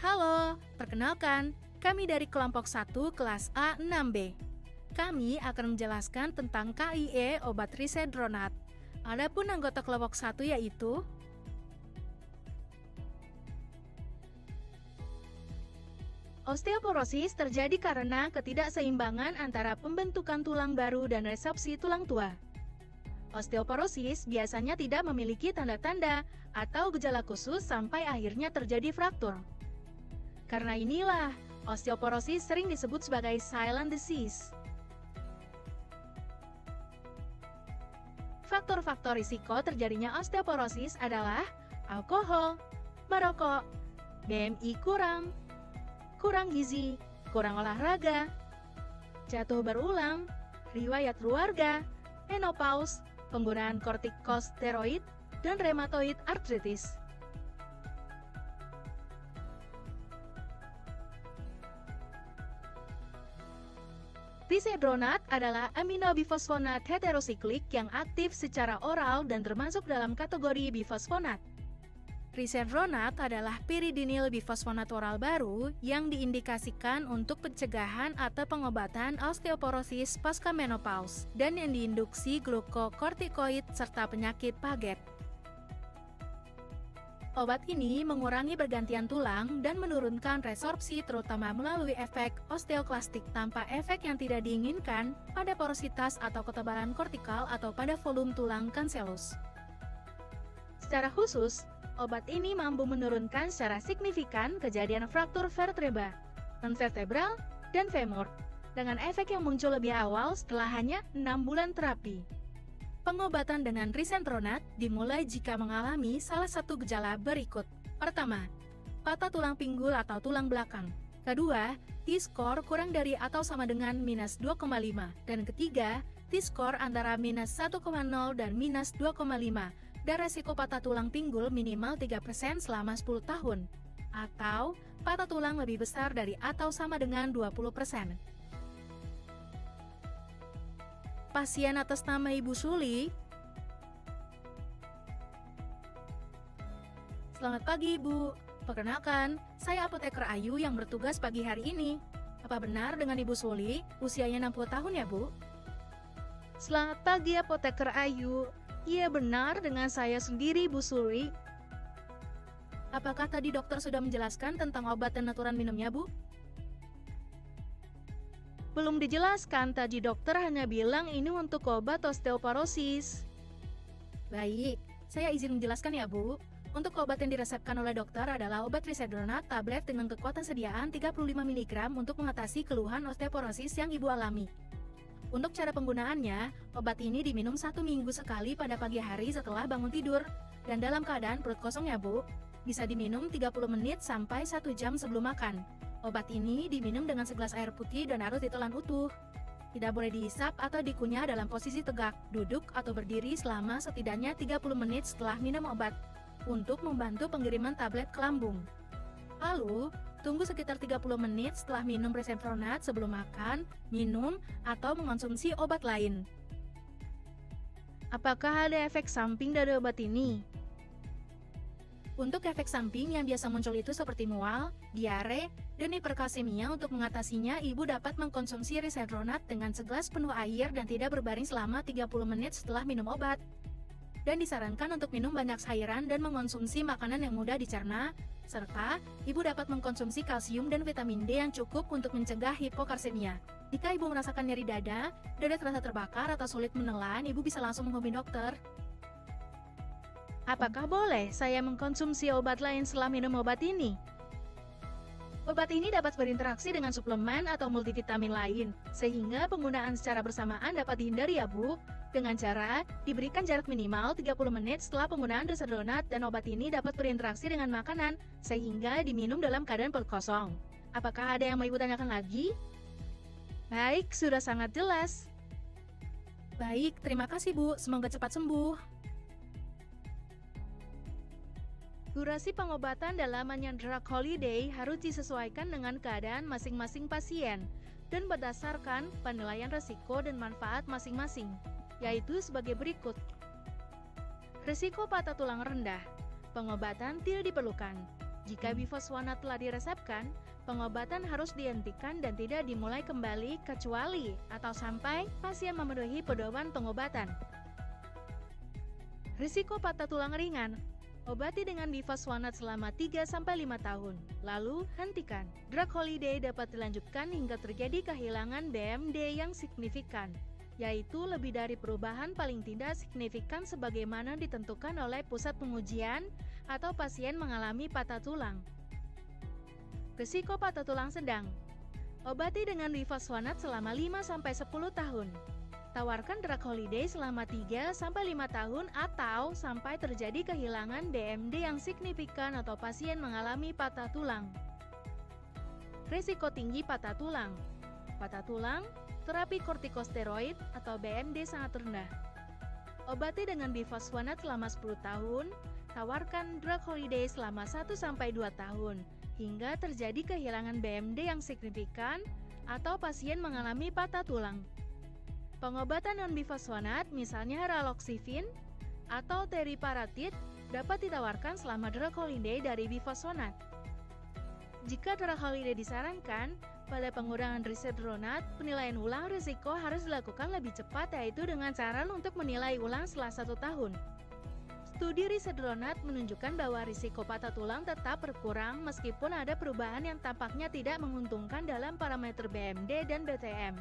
Halo, perkenalkan, kami dari kelompok 1 kelas A 6B. Kami akan menjelaskan tentang KIE obat risedronat. Adapun anggota kelompok 1 yaitu osteoporosis terjadi karena ketidakseimbangan antara pembentukan tulang baru dan resorpsi tulang tua. Osteoporosis biasanya tidak memiliki tanda-tanda atau gejala khusus sampai akhirnya terjadi fraktur. Karena inilah, osteoporosis sering disebut sebagai silent disease. Faktor-faktor risiko terjadinya osteoporosis adalah alkohol, merokok, BMI kurang gizi, kurang olahraga, jatuh berulang, riwayat keluarga, menopause, penggunaan kortikosteroid, dan rheumatoid arthritis. Risedronat adalah aminobifosfonat heterosiklik yang aktif secara oral dan termasuk dalam kategori bifosfonat. Risedronat adalah piridinyl bifosfonat oral baru yang diindikasikan untuk pencegahan atau pengobatan osteoporosis pasca menopause dan yang diinduksi glukokortikoid serta penyakit Paget. Obat ini mengurangi bergantian tulang dan menurunkan resorpsi terutama melalui efek osteoklastik tanpa efek yang tidak diinginkan pada porositas atau ketebalan kortikal atau pada volume tulang kanselus. Secara khusus, obat ini mampu menurunkan secara signifikan kejadian fraktur vertebra, non-vertebral, dan femur, dengan efek yang muncul lebih awal setelah hanya 6 bulan terapi. Pengobatan dengan risedronat dimulai jika mengalami salah satu gejala berikut. Pertama, patah tulang pinggul atau tulang belakang. Kedua, T-score kurang dari atau sama dengan -2,5. Dan ketiga, T-score antara -1,0 dan -2,5. Dan resiko patah tulang pinggul minimal 3% selama 10 tahun. Atau, patah tulang lebih besar dari atau sama dengan 20%. Pasien atas nama Ibu Suli. Selamat pagi, Ibu. Perkenalkan, saya apoteker Ayu yang bertugas pagi hari ini. Apa benar dengan Ibu Suli, usianya 60 tahun ya, Bu? Selamat pagi, apoteker Ayu. Iya benar dengan saya sendiri, Bu Suli. Apakah tadi dokter sudah menjelaskan tentang obat dan aturan minumnya, Bu? Belum dijelaskan, tadi dokter hanya bilang ini untuk obat osteoporosis. Baik, saya izin menjelaskan ya, Bu. Untuk obat yang diresepkan oleh dokter adalah obat risedronat tablet dengan kekuatan sediaan 35 mg untuk mengatasi keluhan osteoporosis yang Ibu alami. Untuk cara penggunaannya, obat ini diminum 1 minggu sekali pada pagi hari setelah bangun tidur, dan dalam keadaan perut kosong ya, Bu. Bisa diminum 30 menit sampai 1 jam sebelum makan. Obat ini diminum dengan segelas air putih dan harus ditelan utuh. Tidak boleh dihisap atau dikunyah dalam posisi tegak, duduk, atau berdiri selama setidaknya 30 menit setelah minum obat, untuk membantu pengiriman tablet ke lambung. Lalu, tunggu sekitar 30 menit setelah minum risedronat sebelum makan, minum, atau mengonsumsi obat lain. Apakah ada efek samping dari obat ini? Untuk efek samping yang biasa muncul itu seperti mual, diare, dan hiperkalsemia. Untuk mengatasinya, Ibu dapat mengkonsumsi risedronat dengan segelas penuh air dan tidak berbaring selama 30 menit setelah minum obat. Dan disarankan untuk minum banyak cairan dan mengonsumsi makanan yang mudah dicerna, serta Ibu dapat mengkonsumsi kalsium dan vitamin D yang cukup untuk mencegah hipokalsemia. Jika Ibu merasakan nyeri dada terasa terbakar atau sulit menelan, Ibu bisa langsung menghubungi dokter. Apakah boleh saya mengkonsumsi obat lain setelah minum obat ini? Obat ini dapat berinteraksi dengan suplemen atau multivitamin lain, sehingga penggunaan secara bersamaan dapat dihindari ya, Bu. Dengan cara, diberikan jarak minimal 30 menit setelah penggunaan risedronat dan obat ini dapat berinteraksi dengan makanan, sehingga diminum dalam keadaan perut kosong. Apakah ada yang mau Ibu tanyakan lagi? Baik, sudah sangat jelas. Baik, terima kasih Bu, semoga cepat sembuh. Durasi pengobatan dalam Manyan Drug Holiday harus disesuaikan dengan keadaan masing-masing pasien dan berdasarkan penilaian risiko dan manfaat masing-masing, yaitu sebagai berikut. Risiko patah tulang rendah, pengobatan tidak diperlukan. Jika bifosfonat telah diresepkan, pengobatan harus dihentikan dan tidak dimulai kembali kecuali atau sampai pasien memenuhi pedoman pengobatan. Risiko patah tulang ringan. Obati dengan bifosfonat selama 3-5 tahun, lalu hentikan. Drug holiday dapat dilanjutkan hingga terjadi kehilangan BMD yang signifikan, yaitu lebih dari perubahan paling tidak signifikan sebagaimana ditentukan oleh pusat pengujian atau pasien mengalami patah tulang. Risiko patah tulang sedang. Obati dengan bifosfonat selama 5-10 tahun. Tawarkan drug holiday selama 3-5 tahun atau sampai terjadi kehilangan BMD yang signifikan atau pasien mengalami patah tulang. Risiko tinggi patah tulang. Patah tulang, terapi kortikosteroid atau BMD sangat rendah. Obati dengan bifosfonat selama 10 tahun, tawarkan drug holiday selama 1-2 tahun, hingga terjadi kehilangan BMD yang signifikan atau pasien mengalami patah tulang. Pengobatan non-bifosfonat, misalnya raloxifin atau teriparatid, dapat ditawarkan selama drug holiday dari bifosfonat. Jika drug holiday disarankan, pada pengurangan risedronat, penilaian ulang risiko harus dilakukan lebih cepat, yaitu dengan cara untuk menilai ulang setelah 1 tahun. Studi risedronat menunjukkan bahwa risiko patah tulang tetap berkurang meskipun ada perubahan yang tampaknya tidak menguntungkan dalam parameter BMD dan BTM.